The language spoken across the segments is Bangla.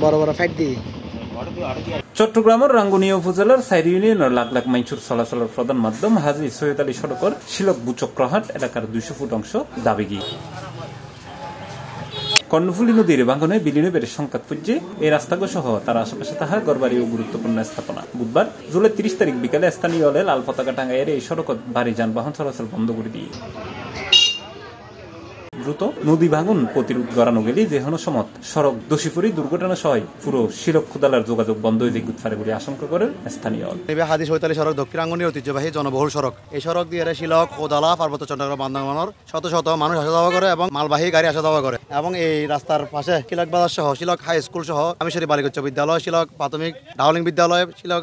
বড় বড় ফাইট দিয়ে। চট্টগ্রামের রাঙ্গুনিয়া উপজেলার সাইড ইউনিয়নের লাখ লাখ মাইনসুর চলাচলের প্রধান মাধ্যম হাজী সৈয়দ আলী সড়কের শিলক বুচক্রহাট এলাকার 200 ফুট অংশ দাবিগি। কর্ণফুলী নদীর ভাঙনে বিলীনের সংকাত পুজ্যে এই রাস্তাগো সহ তার আশেপাশে তাহার গড়বাড়ি ও গুরুত্বপূর্ণ স্থাপনা। বুধবার জুলাই 30 তারিখ বিকালে স্থানীয় হলে লাল পতাকা টাঙ্গাইয়ের এই সড়কত ভারী যানবাহন চলাচল বন্ধ করে দিয়ে দ্রুত নদী ভাঙন প্রতিরোধ করানো গেলে যে কোনো সময় সড়ক দোষীপুরি দুর্ঘটনা সহ পুরো শিলক খুদালার যোগাযোগ বন্ধ হয়ে দিক পারে বলে আশঙ্কা করেন স্থানীয়। হাজী সৈয়দ আলী সড়ক দক্ষিণ রাঙ্গুনিয়া ঐতিহ্যবাহী জনবহুল সড়ক। এই সড়ক দিয়ে শিলক খোদালা পার্বত্য চট্টগ্রাম বান্দরবানের শত শত মানুষ আসা যাওয়া করে এবং মালবাহী গাড়ি আসা যাওয়া করে এবং এই রাস্তার পাশে শিলক বাজার সহ শিলক হাই স্কুল সহ আমিশ্বরী বালিকা উচ্চ বিদ্যালয়, শিলক প্রাথমিক ডাউলিং বিদ্যালয়, শিলক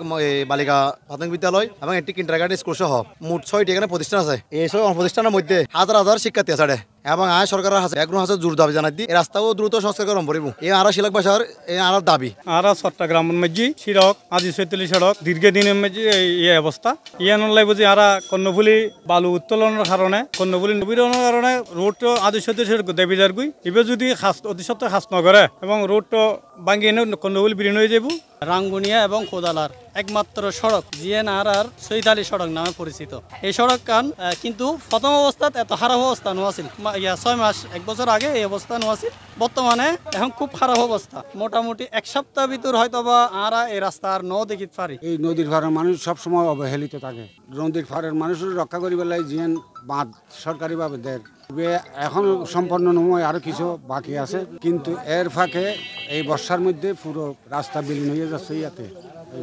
বালিকা প্রাথমিক বিদ্যালয় এবং একটি কিন্ডারগার্টেন স্কুল সহ মোট 6টি এখানে প্রতিষ্ঠান আছে। এই সব প্রতিষ্ঠানের মধ্যে হাজার হাজার শিক্ষার্থী আছে এবং সরকারের হাতে একগুণ হাজার জোর দাবি জানাই দিই এই রাস্তাও দ্রুত সংস্কার করম পড়ব। এই আর শিলক বাসার এই আর দাবি আর চট্টগ্রামের মধ্যে শিলক হাজী সৈয়দ আলী সড়ক দীর্ঘদিনের মধ্যে এই অবস্থা ইয়ান বুঝি আর কর্ণফুলী বালু উত্তোলনের কারণে কর্ণফুলী নবীকরণের কারণে রোডটো হাজী সৈয়দ আলী সড়ক দেবী যার গুই এবার যদি অতি সত্ত্বে খাস নকরে এবং রোডটো ভাঙি এনে কর্ণফুলী বিলীন হয়ে যাব। রাঙ্গুনিয়া এবং কোদালার একমাত্র সড়ক জিএনআরআর সৈয়দ আলী সড়ক নামে পরিচিত। এই সড়ক কান কিন্তু প্রথম অবস্থাত এত খারাপ অবস্থা নোয়াছিল 6 মাস 1 বছর আগে এই অবস্থা নোয়াছিল। বর্তমানে এখন খুব খারাপ অবস্থা, মোটামুটি 1 সপ্তাহ ভিতর হয়তো বা আরা এই রাস্তা আর ন দেখিতে পারি। এই নদীর পাড়ের মানুষ সবসময় অবহেলিত থাকে। নদীর পাড়ের মানুষের রক্ষা করি বেলায় জিএন বাঁধ সরকারিভাবে দেয় এখন সম্পন্ন নয়, আরো কিছু বাকি আছে কিন্তু এর ফাঁকে এই বর্ষার মধ্যে পুরো রাস্তা বিলীন হয়ে যাচ্ছে ইয়াতে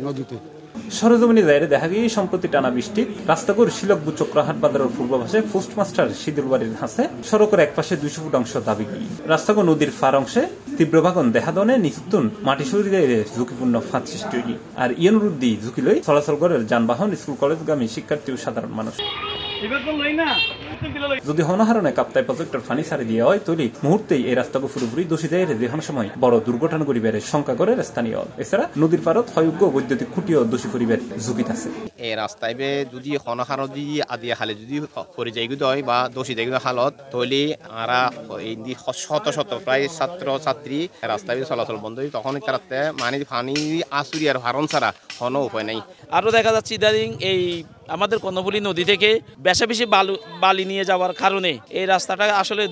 নদীতে। সরজমিনে যাইরে দেখা গিয়ে সম্প্রতি টানা বৃষ্টি রাস্তাগুর শিলক বুচক্রহাট বাজারের পূর্ব পাশে পোস্টমাস্টার সিদুল বাড়ির হাসে সড়কের এক পাশে 200 ফুট অংশ দাবি গিয়ে রাস্তাগো নদীর ফার অংশে তীব্র ভাগন দেখা দনে নিস্তুন মাটি সরি দেয় ঝুঁকিপূর্ণ ফাঁদ সৃষ্টি হইলি আর ইয়ানুরুদ্দি ঝুঁকি লই চলাচল করেন যানবাহন, স্কুল কলেজগামী শিক্ষার্থী ও সাধারণ মানুষ। যদি হনহারণে কাপ্তাই প্রজেক্টর ফানি সারি দিয়ে হয় তৈরি মুহূর্তেই এই রাস্তাকে পুরোপুরি দোষী দেয় যে কোনো সময় বড় দুর্ঘটনা করিবারের শঙ্কা করে স্থানীয়। এছাড়া নদীর পারত হয়োগ্য বৈদ্যুতিক খুঁটিও দোষী পরিবার ঝুঁকিত আছে। এই রাস্তায় যদি হনহার যদি আদি হালে যদি পরি যাই হয় বা দোষী যাই হালত তৈলি আরা এই শত শত প্রায় ছাত্র ছাত্রী রাস্তায় চলাচল বন্ধ হয় তখন তারাতে মানে ফানি আসুরি আর হারণ ছাড়া হন উপায় নাই। আরও দেখা যাচ্ছে ইদানিং এই আমাদের কর্ণফুলী নদী থেকে বেশি বেশি বালি নিয়ে যাওয়ার কারণে এই রাস্তাটা আসলে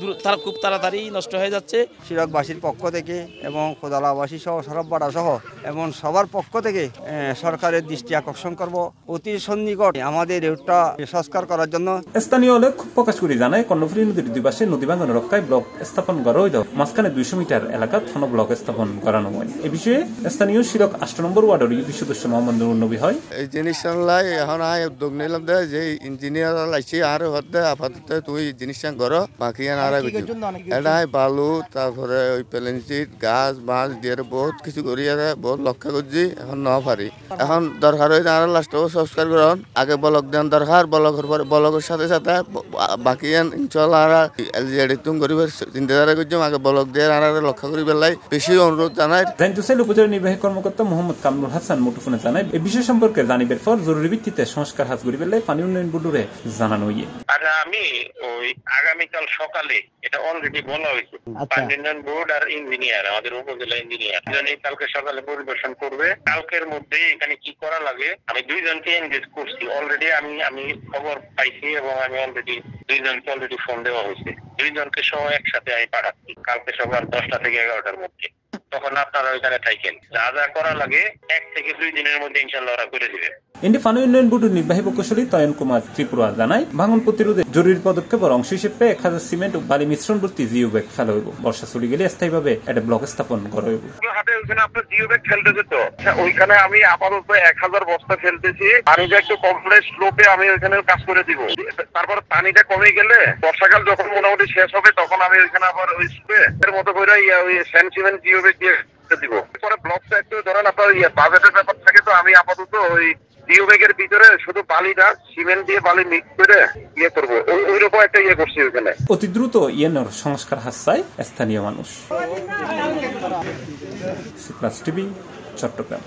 খুব তাড়াতাড়ি নষ্ট হয়ে যাচ্ছে। শিলকবাসীর পক্ষ থেকে এবং খোদালাবাসী সহ সরবপাড়া সহ এবং সবার পক্ষ থেকে সরকারের দৃষ্টি আকর্ষণ করব অতি সন্নিকট আমাদের রুটটা সংস্কার করার জন্য। স্থানীয় লোক প্রকাশ করে জানায় কর্ণফুলী নদীর দুই পাশে নদী ভাঙন রক্ষায় ব্লক স্থাপন করা হইল মাঝখানে 200 মিটার এলাকা থান ব্লক স্থাপন করানো হয়। এ বিষয়ে স্থানীয় শিলক 8 নম্বর ওয়ার্ডের ইউপি সদস্য মোহাম্মদ নবী হয় এই জিনিস এখন উদ্যোগ নিলাম যে ইঞ্জিনিয়ার লাইছি আর হতে আপাতত তুই জিনিসটা করো বাকি আর এটা বালু তারপরে ওই প্লেন সিট গাছ বাঁশ দিয়ে বহুত কিছু করি বহুত লক্ষ্য করছি এখন ন পারি। এখন দরকার হয়ে আর লাস্ট সংস্কার করুন আগে ব্লক দেন দরকার ব্লকের পরে ব্লকের সাথে সাথে বাকি ইনশাল্লাহ আর এলজিডি তুম করিব চিন্তাধারা করছি আগে ব্লক দিয়ে আর লক্ষ্য করি বেলাই বেশি অনুরোধ জানাই। জাইন্তুসাইল উপজেলা নির্বাহী কর্মকর্তা মোহাম্মদ কামরুল হাসান মুঠোফোনে জানায় এই বিষয় সম্পর্কে জানিবার পর জরুরি ভিত্তিতে সংস্কার হাজ করি বেলায় পানি উন্নয়ন বোর্ডে জানানো হইয়ে আমি ওই আগামীকাল সকালে এটা অলরেডি বলা হয়েছে পানি উন্নয়ন বোর্ড আর ইঞ্জিনিয়ার আমাদের উপজেলা ইঞ্জিনিয়ার কালকে সকালে পরিবেশন করবে। কালকের মধ্যে এখানে কি করা লাগে আমি 2 জনকে এনগেজ করছি অলরেডি। আমি খবর পাইছি এবং আমি অলরেডি 2 জনকে অলরেডি ফোন দেওয়া হয়েছে। 2 জনকে সহ একসাথে আমি পাঠাচ্ছি কালকে সকাল 10টা থেকে 11টার মধ্যে। তখন আপনারা ওইখানে থাকেন, যা যা করা লাগে 1 থেকে 2 দিনের মধ্যে ইনশাআল্লাহ ওরা করে দিবে। ইন্ডি পানি উন্নয়ন বোর্ডের নির্বাহী প্রকৌশলী তয়ন কুমার ত্রিপুরা জানায় ভাঙন প্রতিরোধে জরুরি পদক্ষেপের অংশ হিসেবে 1000 সিমেন্ট ও বালি মিশ্রণ ভর্তি জিও ব্যাগ ফেলা হইব। বর্ষা চলে গেলে স্থায়ীভাবে একটা ব্লক স্থাপন করা হইব। আপনার জিও ব্যাগ ফেলতেছে তো ওইখানে আমি আপাতত 1000 বস্তা ফেলতেছি। পানিটা একটু কমপ্লেক্স স্লোপে আমি ওইখানে কাজ করে দিব। তারপর পানিটা কমে গেলে বর্ষাকাল যখন মোটামুটি শেষ হবে তখন আমি ওইখানে আবার ওই স্লোপে এর মতো করে ওই স্যান্ড সিমেন্ট জিও ব্যাগ দিয়ে দিব। পরে ব্লকটা একটু ধরেন আপনার বাজেটের ব্যাপার থাকে তো আমি আপাতত ওই জিও ব্যাগের ভিতরে শুধু বালিটা সিমেন্ট দিয়ে বালি মিক্স করে করবো ওইরকম একটা করছি ওইখানে। অতি দ্রুত ইয়েনর সংস্কার হাসায় স্থানীয় মানুষ। C plus TV, Chittagong.